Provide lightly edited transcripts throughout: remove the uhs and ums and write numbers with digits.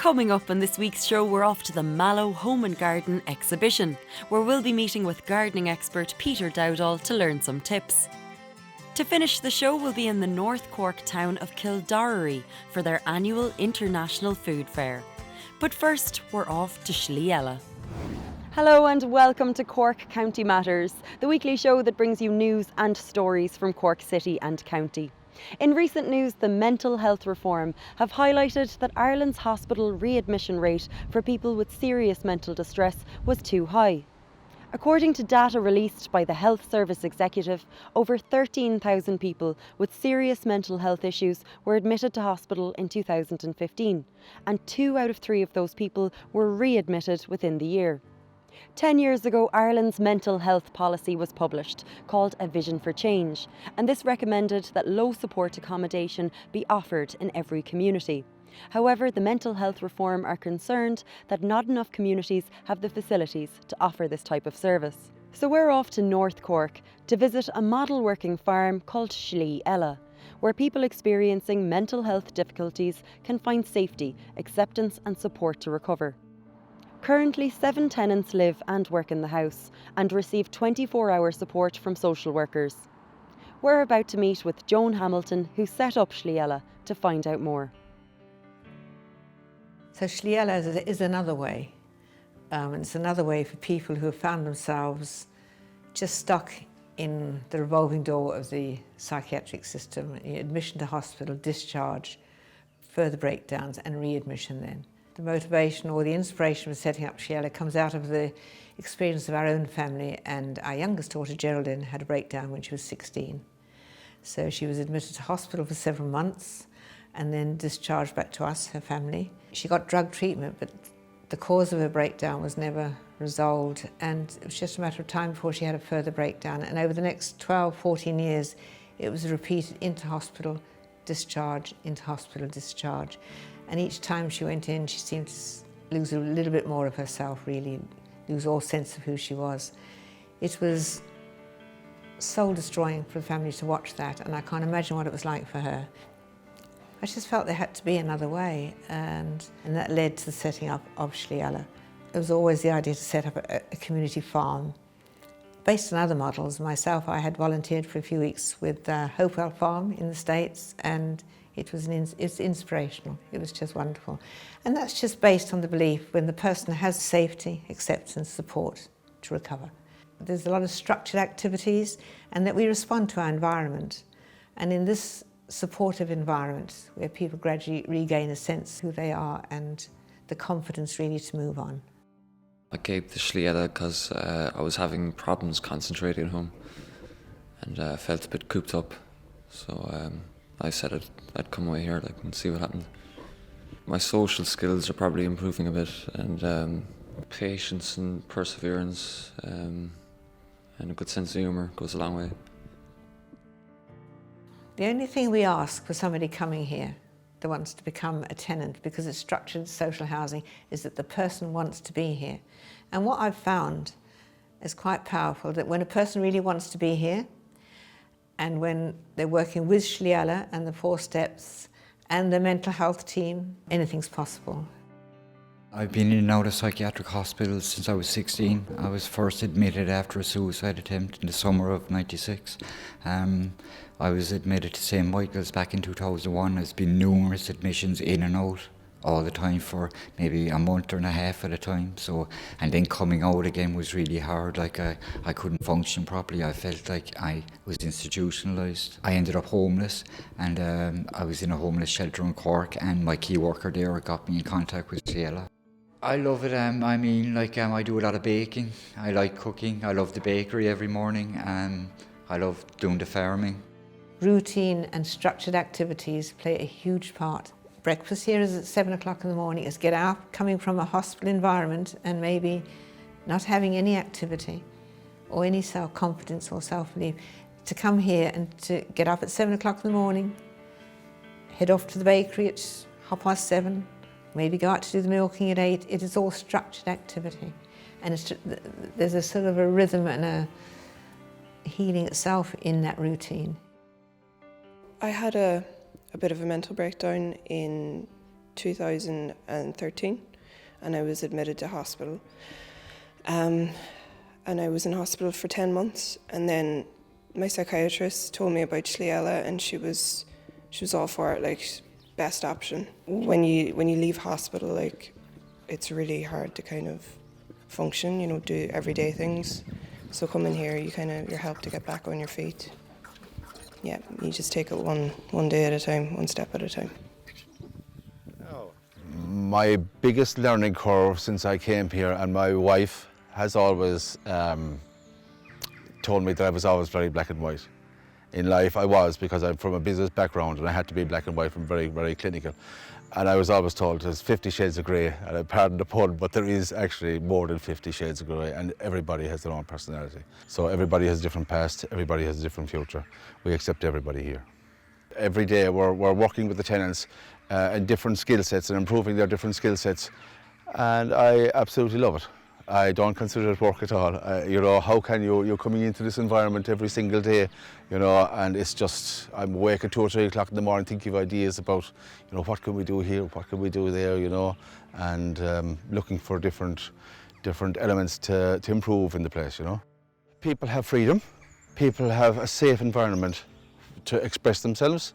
Coming up on this week's show, we're off to the Mallow Home and Garden exhibition, where we'll be meeting with gardening expert Peter Dowdall to learn some tips. To finish the show, we'll be in the North Cork town of Kildorrery for their annual International Food Fair. But first, we're off to Slí Eile. Hello and welcome to Cork County Matters, the weekly show that brings you news and stories from Cork City and County. In recent news, the mental health reform have highlighted that Ireland's hospital readmission rate for people with serious mental distress was too high. According to data released by the Health Service Executive, over 13,000 people with serious mental health issues were admitted to hospital in 2015, and 2 out of 3 of those people were readmitted within the year. 10 years ago, Ireland's mental health policy was published, called A Vision for Change, and this recommended that low support accommodation be offered in every community. However, the mental health reform are concerned that not enough communities have the facilities to offer this type of service. So we're off to North Cork to visit a model working farm called Slí Eile, where people experiencing mental health difficulties can find safety, acceptance and support to recover. Currently, 7 tenants live and work in the house and receive 24-hour support from social workers. We're about to meet with Joan Hamilton, who set up Slí Eile, to find out more. So Slí Eile is another way. It's another way for people who have found themselves just stuck in the revolving door of the psychiatric system, admission to hospital, discharge, further breakdowns and readmission then. The motivation or the inspiration for setting up Slí Eile comes out of the experience of our own family, and our youngest daughter Geraldine had a breakdown when she was 16. So she was admitted to hospital for several months and then discharged back to us, her family. She got drug treatment, but the cause of her breakdown was never resolved, and it was just a matter of time before she had a further breakdown. And over the next 12, 14 years, it was repeated into hospital, discharge, into hospital, discharge. And each time she went in, she seemed to lose a little bit more of herself, really, lose all sense of who she was. It was soul-destroying for the family to watch that, and I can't imagine what it was like for her. I just felt there had to be another way, and that led to the setting up of Slí Eile. It was always the idea to set up a community farm. Based on other models, myself, I had volunteered for a few weeks with Hopewell Farm in the States, and it's inspirational. It was just wonderful. And that's just based on the belief when the person has safety, acceptance, support to recover. There's a lot of structured activities, and that we respond to our environment. And in this supportive environment, where people gradually regain a sense of who they are and the confidence really to move on. I gave the Slí Eile because I was having problems concentrating at home, and felt a bit cooped up. So I said I'd come away here and see what happened. My social skills are probably improving a bit, and patience and perseverance and a good sense of humour goes a long way. The only thing we ask for somebody coming here that wants to become a tenant, because it's structured social housing, is that the person wants to be here. And what I've found is quite powerful, that when a person really wants to be here, and when they're working with Slí Eile and the 4 steps and the mental health team, anything's possible. I've been in and out of psychiatric hospitals since I was 16. I was first admitted after a suicide attempt in the summer of '96. I was admitted to St. Michael's back in 2001. There's been numerous admissions in and out all the time for maybe a month and a half at a time. So, and then coming out again was really hard. Like I couldn't function properly. I felt like I was institutionalised. I ended up homeless, and I was in a homeless shelter in Cork, and my key worker there got me in contact with Slí Eile. I love it. I do a lot of baking. I like cooking. I love the bakery every morning. I love doing the farming. Routine and structured activities play a huge part. Breakfast here is at 7 o'clock in the morning. It's get out, coming from a hospital environment and maybe not having any activity or any self-confidence or self-belief, to come here and to get up at 7 o'clock in the morning, head off to the bakery at 7:30, maybe go out to do the milking at 8. It is all structured activity. And there's a sort of a rhythm and a healing itself in that routine. I had a bit of a mental breakdown in 2013, and I was admitted to hospital. And I was in hospital for 10 months, and then my psychiatrist told me about Slí Eile, and she was all for it, like, best option. When you leave hospital, like, it's really hard to kind of function, you know, do everyday things. So coming here, you're helped to get back on your feet. Yeah, you just take it one day at a time, one step at a time. My biggest learning curve since I came here, and my wife has always told me that I was always very black and white. In life I was, because I'm from a business background and I had to be black and white and very, very clinical. And I was always told there's 50 shades of grey, and I pardon the pun, but there is actually more than 50 shades of grey, and everybody has their own personality. So everybody has a different past, everybody has a different future. We accept everybody here. Every day we're working with the tenants in different skill sets and improving their different skill sets, and I absolutely love it. I don't consider it work at all. You know, how can you're coming into this environment every single day, you know, and it's just, I'm awake at 2 or 3 o'clock in the morning thinking of ideas about, you know, what can we do here, what can we do there, you know, and looking for different elements to improve in the place, you know. People have freedom, people have a safe environment to express themselves,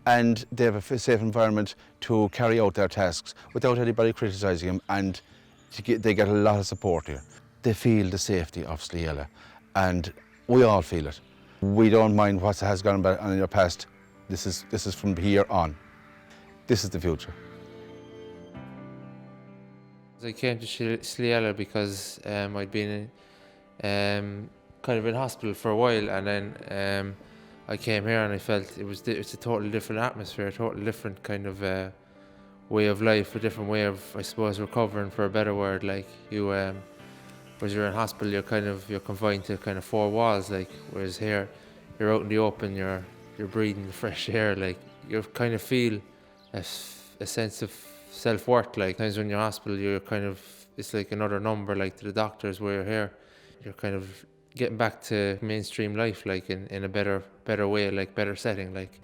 and they have a safe environment to carry out their tasks without anybody criticising them, and they get a lot of support here. They feel the safety of Slí Eile, and we all feel it. We don't mind what has gone on in your past. This is from here on. This is the future. I came to Slí Eile because I'd been kind of in hospital for a while, and then I came here and I felt it's a totally different atmosphere, a totally different kind of way of life, a different way of, I suppose, recovering, for a better word. Like, whereas you're in hospital, you're confined to kind of 4 walls, like, whereas here you're out in the open, you're breathing the fresh air, like, you kind of feel a sense of self-worth. Like, times when you're in hospital, it's like another number, like, to the doctors. Where you're here, you're kind of getting back to mainstream life, like, in a better way, like, better setting, like.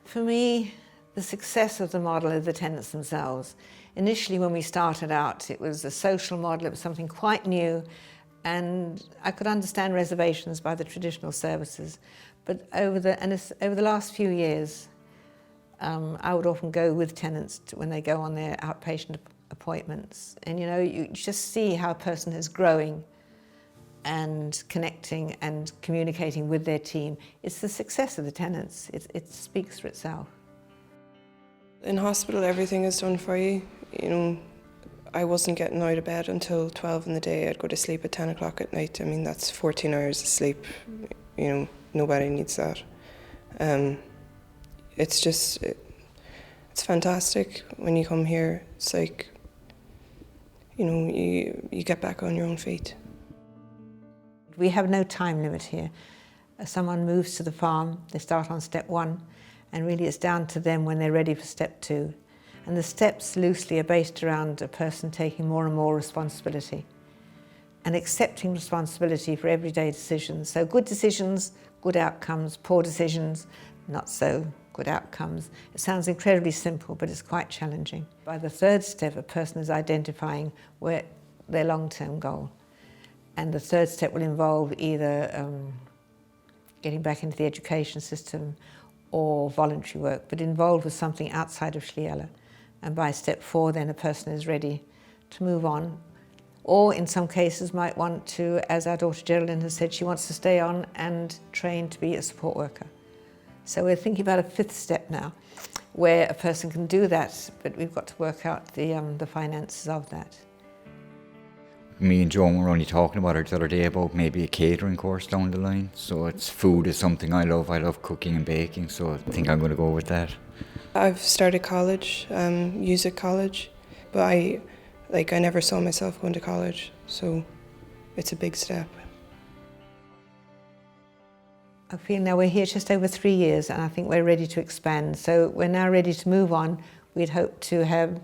For me, the success of the model are the tenants themselves. Initially, when we started out, it was a social model, it was something quite new, and I could understand reservations by the traditional services. But over the last few years, I would often go with tenants when they go on their outpatient appointments, and you just see how a person is growing and connecting and communicating with their team. It's the success of the tenants. It speaks for itself. In hospital, everything is done for you. You know, I wasn't getting out of bed until 12 in the day. I'd go to sleep at 10 o'clock at night. I mean, that's 14 hours of sleep. You know, nobody needs that. It's fantastic when you come here. It's like, you know, you get back on your own feet. We have no time limit here. Someone moves to the farm, they start on step 1, and really it's down to them when they're ready for step 2. And the steps loosely are based around a person taking more and more responsibility and accepting responsibility for everyday decisions. So good decisions, good outcomes; poor decisions, not so good outcomes. It sounds incredibly simple, but it's quite challenging. By the 3rd step, a person is identifying where their long-term goal. And the 3rd step will involve either getting back into the education system or voluntary work, but involved with something outside of Slí Eile. And by step 4, then a person is ready to move on, or in some cases might want to, as our daughter Geraldine has said, she wants to stay on and train to be a support worker. So we're thinking about a 5th step now, where a person can do that, but we've got to work out the finances of that. Me and Joan were only talking about it the other day about maybe a catering course down the line. So food is something I love. I love cooking and baking, so I think I'm going to go with that. I've started college, music college, but I never saw myself going to college, so it's a big step. I feel now we're here just over 3 years, and I think we're ready to expand. So we're now ready to move on. We'd hope to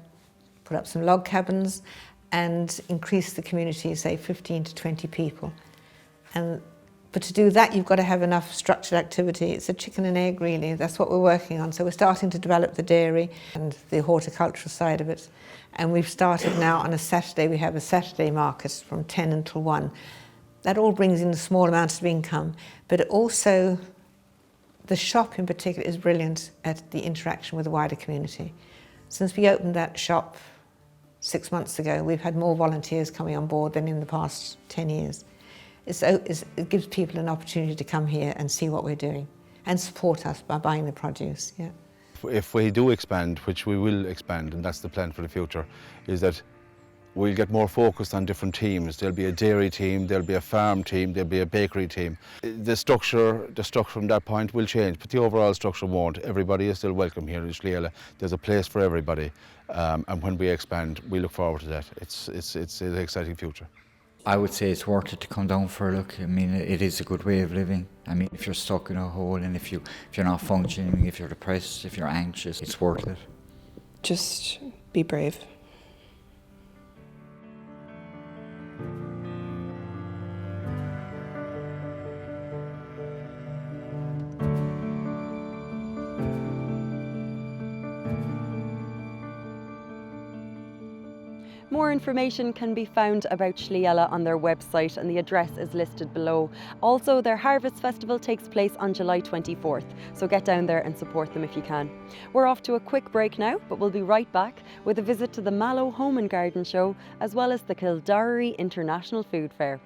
put up some log cabins and increase the community, say 15 to 20 people. And But to do that, you've got to have enough structured activity. It's a chicken and egg, really. That's what we're working on. So we're starting to develop the dairy and the horticultural side of it. And we've started now on a Saturday. We have a Saturday market from 10 until 1. That all brings in a small amount of income. But also, the shop in particular is brilliant at the interaction with the wider community. Since we opened that shop 6 months ago, we've had more volunteers coming on board than in the past 10 years. It gives people an opportunity to come here and see what we're doing and support us by buying the produce. Yeah. If we do expand, which we will expand, and that's the plan for the future, is that we'll get more focused on different teams. There'll be a dairy team, there'll be a farm team, there'll be a bakery team. The structure from that point will change, but the overall structure won't. Everybody is still welcome here in Slí Eile. There's a place for everybody, and when we expand, we look forward to that. It's an exciting future. I would say it's worth it to come down for a look. I mean, it is a good way of living. I mean, if you're stuck in a hole and if you're not functioning, if you're depressed, if you're anxious, it's worth it. Just be brave. More information can be found about Slí Eile on their website, and the address is listed below. Also, their Harvest Festival takes place on July 24th, so get down there and support them if you can. We're off to a quick break now, but we'll be right back with a visit to the Mallow Home and Garden Show, as well as the Kildare International Food Fair.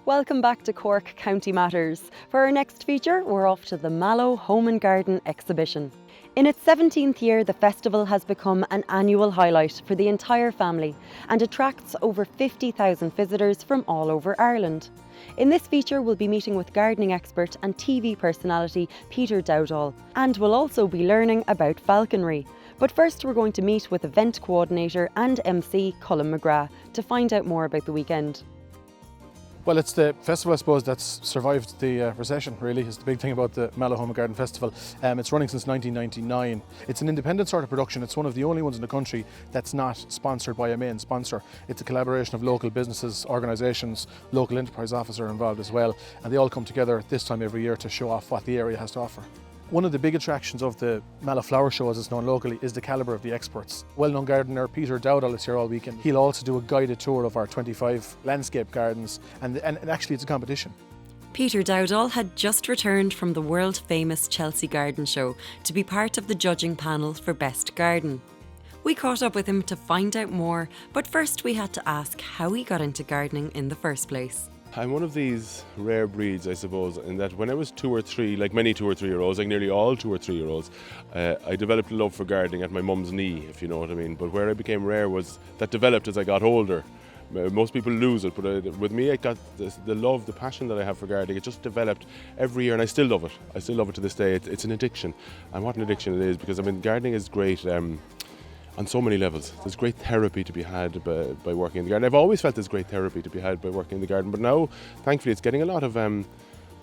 Welcome back to Cork County Matters. For our next feature, we're off to the Mallow Home and Garden exhibition. In its 17th year, the festival has become an annual highlight for the entire family and attracts over 50,000 visitors from all over Ireland. In this feature, we'll be meeting with gardening expert and TV personality Peter Dowdall, and we'll also be learning about falconry. But first, we're going to meet with event coordinator and MC Colin McGrath to find out more about the weekend. Well, it's the festival, I suppose, that's survived the recession, really, is the big thing about the Mallow Home and Garden Festival. It's running since 1999. It's an independent sort of production. It's one of the only ones in the country that's not sponsored by a main sponsor. It's a collaboration of local businesses, organisations, local enterprise officer involved as well, and they all come together at this time every year to show off what the area has to offer. One of the big attractions of the Mallow Flower Show, as it's known locally, is the calibre of the experts. Well-known gardener Peter Dowdall is here all weekend. He'll also do a guided tour of our 25 landscape gardens, and actually it's a competition. Peter Dowdall had just returned from the world-famous Chelsea Garden Show to be part of the judging panel for Best Garden. We caught up with him to find out more, but first we had to ask how he got into gardening in the first place. I'm one of these rare breeds, I suppose, in that when I was 2 or 3, like many 2 or 3-year-olds, like nearly all 2 or 3-year-olds, I developed a love for gardening at my mum's knee, if you know what I mean. But where I became rare was that developed as I got older. Most people lose it, but with me, I got the love, the passion that I have for gardening. It just developed every year, and I still love it. I still love it to this day. It's an addiction, and what an addiction it is, because I mean, gardening is great. On so many levels. There's great therapy to be had by working in the garden. I've always felt there's great therapy to be had by working in the garden, but now, thankfully, it's getting a lot of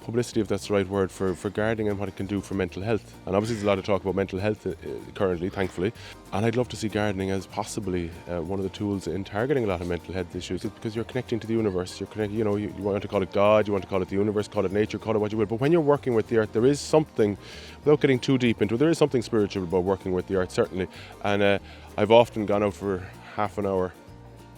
publicity, if that's the right word, for gardening and what it can do for mental health. And obviously there's a lot of talk about mental health currently, thankfully. And I'd love to see gardening as possibly one of the tools in targeting a lot of mental health issues, because you're connecting to the universe. You're connecting, you want to call it God, you want to call it the universe, call it nature, call it what you will. But when you're working with the earth, there is something, without getting too deep into it, there is something spiritual about working with the earth, certainly. And I've often gone out for half an hour.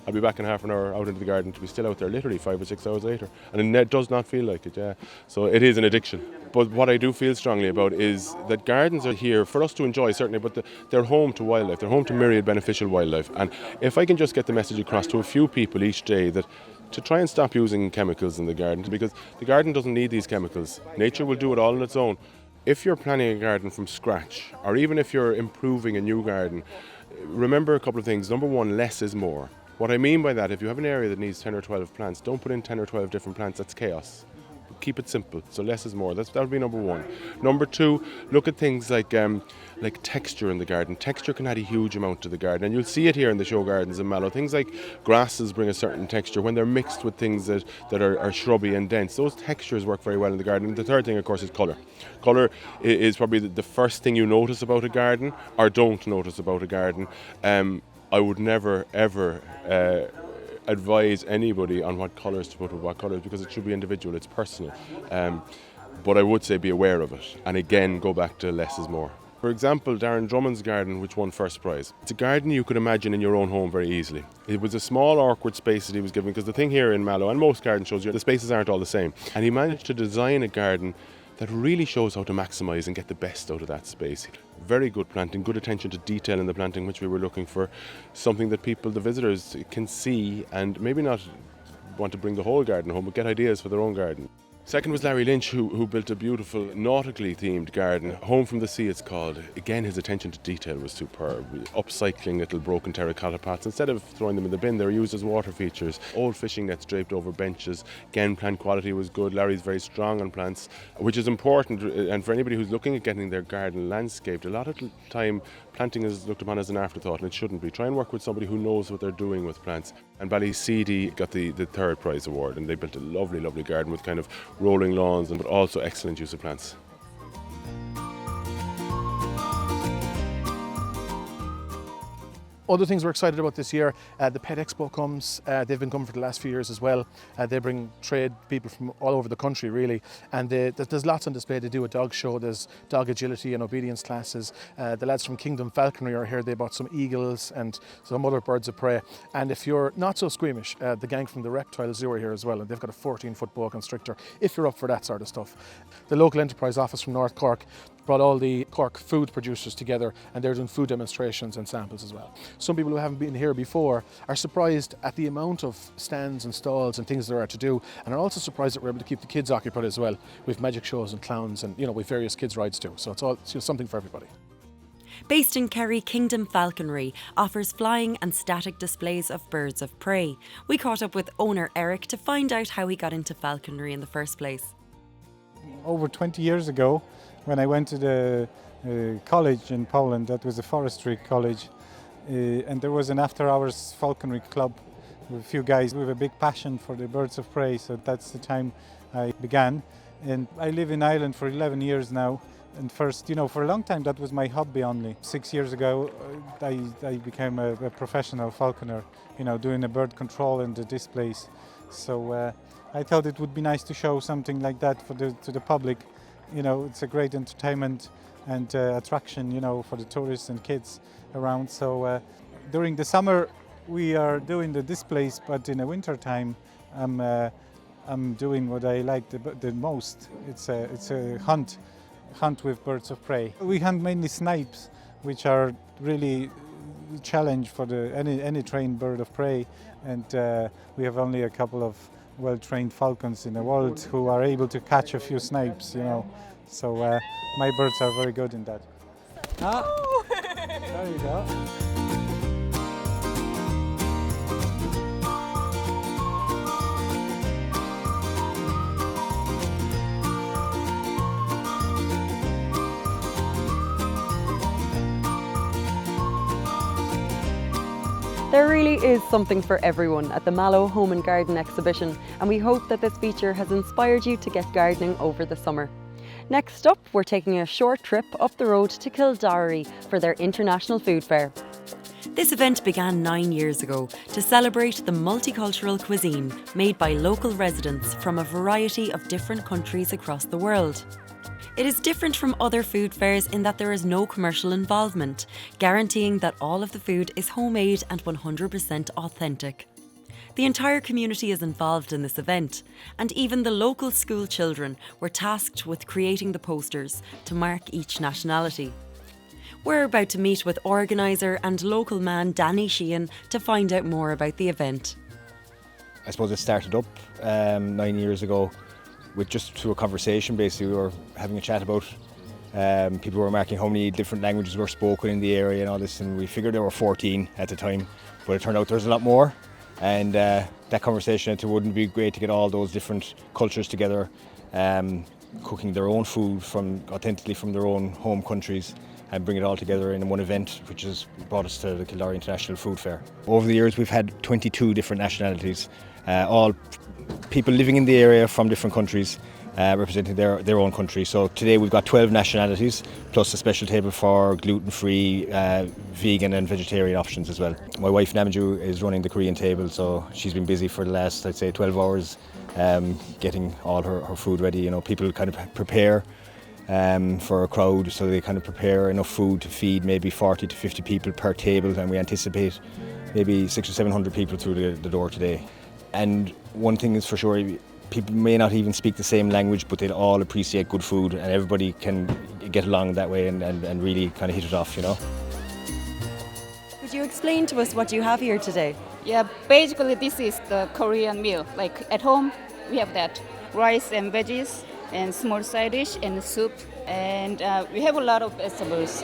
I'll be back in half an hour out into the garden to be still out there literally 5 or 6 hours later. And it does not feel like it, yeah. So it is an addiction. But what I do feel strongly about is that gardens are here for us to enjoy, certainly, but they're home to wildlife. They're home to myriad beneficial wildlife. And if I can just get the message across to a few people each day that to try and stop using chemicals in the garden, because the garden doesn't need these chemicals. Nature will do it all on its own. If you're planning a garden from scratch, or even if you're improving a new garden, remember a couple of things. Number one, less is more. What I mean by that, if you have an area that needs 10 or 12 plants, don't put in 10 or 12 different plants, that's chaos. Keep it simple, so less is more. That would be number one. Number two, look at things like texture in the garden. Texture can add a huge amount to the garden, and you'll see it here in the show gardens in Mallow. Things like grasses bring a certain texture when they're mixed with things that are shrubby and dense. Those textures work very well in the garden. And the third thing, of course, is colour. Colour is probably the first thing you notice about a garden, or don't notice about a garden. I would never ever advise anybody on what colours to put with what colours, because it should be individual, it's personal. But I would say be aware of it, and again go back to less is more. For example, Darren Drummond's garden, which won first prize. It's a garden you could imagine in your own home very easily. It was a small, awkward space that he was given, because the thing here in Mallow, and most garden shows you, the spaces aren't all the same. And he managed to design a garden that really shows how to maximise and get the best out of that space. Very good planting, good attention to detail in the planting, which we were looking for. Something that people, the visitors, can see and maybe not want to bring the whole garden home, but get ideas for their own garden. Second was Larry Lynch, who built a beautiful nautically themed garden. Home from the Sea it's called. Again, his attention to detail was superb. Upcycling little broken terracotta pots. Instead of throwing them in the bin, they were used as water features. Old fishing nets draped over benches. Again, plant quality was good. Larry's very strong on plants, which is important. And for anybody who's looking at getting their garden landscaped, a lot of time planting is looked upon as an afterthought, and it shouldn't be. Try and work with somebody who knows what they're doing with plants. And Ballyseedy got the third prize award, and they built a lovely, lovely garden with kind of rolling lawns, but also excellent use of plants. Other things we're excited about this year, the Pet Expo comes. They've been coming for the last few years as well. They bring trade people from all over the country, really. And there's lots on display. They do a dog show. There's dog agility and obedience classes. The lads from Kingdom Falconry are here. They bought some eagles and some other birds of prey. And if you're not so squeamish, the gang from the Reptile Zoo are here as well. And they've got a 14-foot boa constrictor, if you're up for that sort of stuff. The local enterprise office from North Cork brought all the Cork food producers together, and they're doing food demonstrations and samples as well. Some people who haven't been here before are surprised at the amount of stands and stalls and things there are to do, and are also surprised that we're able to keep the kids occupied as well, with magic shows and clowns and, with various kids rides too. So it's something for everybody. Based in Kerry, Kingdom Falconry offers flying and static displays of birds of prey. We caught up with owner Eric to find out how he got into falconry in the first place. Over 20 years ago, when I went to the college in Poland, that was a forestry college, and there was an after-hours falconry club with a few guys with a big passion for the birds of prey, so that's the time I began. And I live in Ireland for 11 years now, and first, for a long time that was my hobby only. 6 years ago I became a professional falconer, doing a bird control and the displays. So I thought it would be nice to show something like that to the public. It's a great entertainment and attraction, for the tourists and kids around. So during the summer we are doing the displays, but in the winter time I'm doing what I like the most. It's a hunt with birds of prey. We hunt mainly snipes, which are really a challenge for any trained bird of prey, and we have only a couple of well-trained falcons in the world who are able to catch a few snipes, So my birds are very good in that. There you go. There really is something for everyone at the Mallow Home and Garden exhibition, and we hope that this feature has inspired you to get gardening over the summer. Next up, we're taking a short trip up the road to Kildare for their International Food Fair. This event began 9 years ago to celebrate the multicultural cuisine made by local residents from a variety of different countries across the world. It is different from other food fairs in that there is no commercial involvement, guaranteeing that all of the food is homemade and 100% authentic. The entire community is involved in this event, and even the local school children were tasked with creating the posters to mark each nationality. We're about to meet with organiser and local man Danny Sheehan to find out more about the event. I suppose it started up 9 years ago with just through a conversation. Basically, we were having a chat about people were marking how many different languages were spoken in the area and all this, and we figured there were 14 at the time, but it turned out there's a lot more. And that conversation, it wouldn't be great to get all those different cultures together, cooking their own food authentically from their own home countries, and bring it all together in one event, which has brought us to the Kildare International Food Fair. Over the years we've had 22 different nationalities, all people living in the area from different countries, representing their own country. So today we've got 12 nationalities, plus a special table for gluten-free, vegan and vegetarian options as well. My wife Namju is running the Korean table, so she's been busy for the last, I'd say, 12 hours getting all her food ready. You know, people kind of prepare for a crowd, so they kind of prepare enough food to feed maybe 40 to 50 people per table, and we anticipate maybe 600 or 700 people through the door today. And one thing is for sure, people may not even speak the same language, but they'll all appreciate good food, and everybody can get along that way and really kind of hit it off, you know. Could you explain to us what you have here today? Yeah, basically this is the Korean meal. Like at home, we have that rice and veggies and small side dish and soup, and we have a lot of vegetables.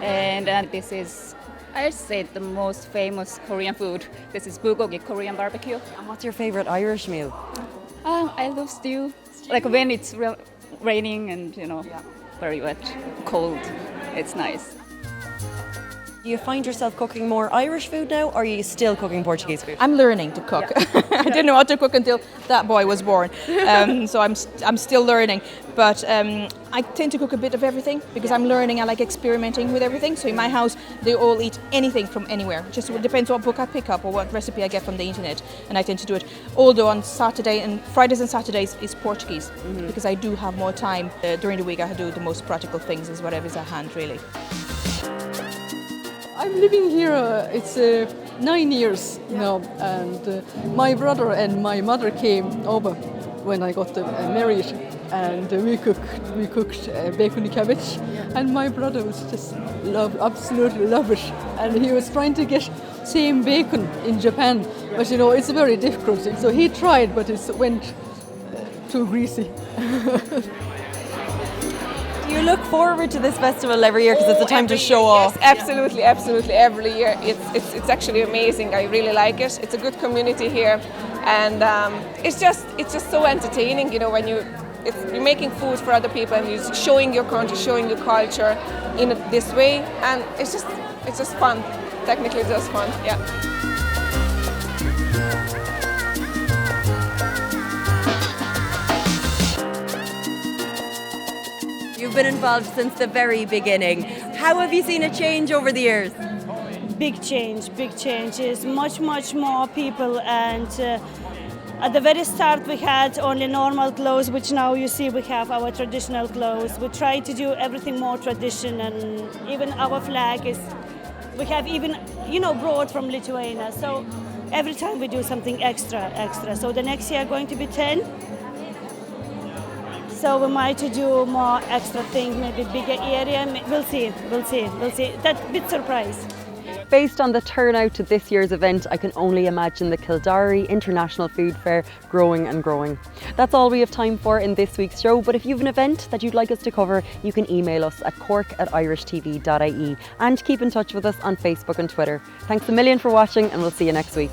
And this is, I'd say, the most famous Korean food. This is bulgogi, Korean barbecue. And what's your favourite Irish meal? I love stew. Like when it's raining and, you know, very wet, cold, it's nice. Do you find yourself cooking more Irish food now, or are you still cooking Portuguese food? I'm learning to cook. I didn't know how to cook until that boy was born, so I'm still learning. But I tend to cook a bit of everything because I'm learning. I like experimenting with everything. So in my house, they all eat anything from anywhere. Just depends what book I pick up or what recipe I get from the internet, and I tend to do it. Although on Saturday and Fridays and Saturdays is Portuguese, because I do have more time during the week. I do the most practical things, is whatever's at hand, really. I'm living here, it's 9 years now, and my brother and my mother came over when I got married, and we cooked bacon cabbage, and my brother was just absolutely love it, and he was trying to get same bacon in Japan, but you know it's very difficult, so he tried, but it went too greasy. Do you look forward to this festival every year because it's a time to show off? Yes, absolutely, absolutely. Every year, it's actually amazing. I really like it. It's a good community here, and it's just so entertaining. You know, when you're making food for other people and you're showing your country, showing your culture in this way, and it's just fun. Technically, it's just fun. Yeah. You've been involved since the very beginning. How have you seen a change over the years? Big change, big change. It's much more people, and at the very start we had only normal clothes, which now you see we have our traditional clothes. We try to do everything more tradition, and even our flag is, we have even, you know, brought from Lithuania. So every time we do something extra. So the next year going to be 10. So we might do more extra things, maybe bigger area. We'll see. That's a bit surprise. Based on the turnout to this year's event, I can only imagine the Kildare International Food Fair growing and growing. That's all we have time for in this week's show, but if you have an event that you'd like us to cover, you can email us at cork@irishtv.ie and keep in touch with us on Facebook and Twitter. Thanks a million for watching, and we'll see you next week.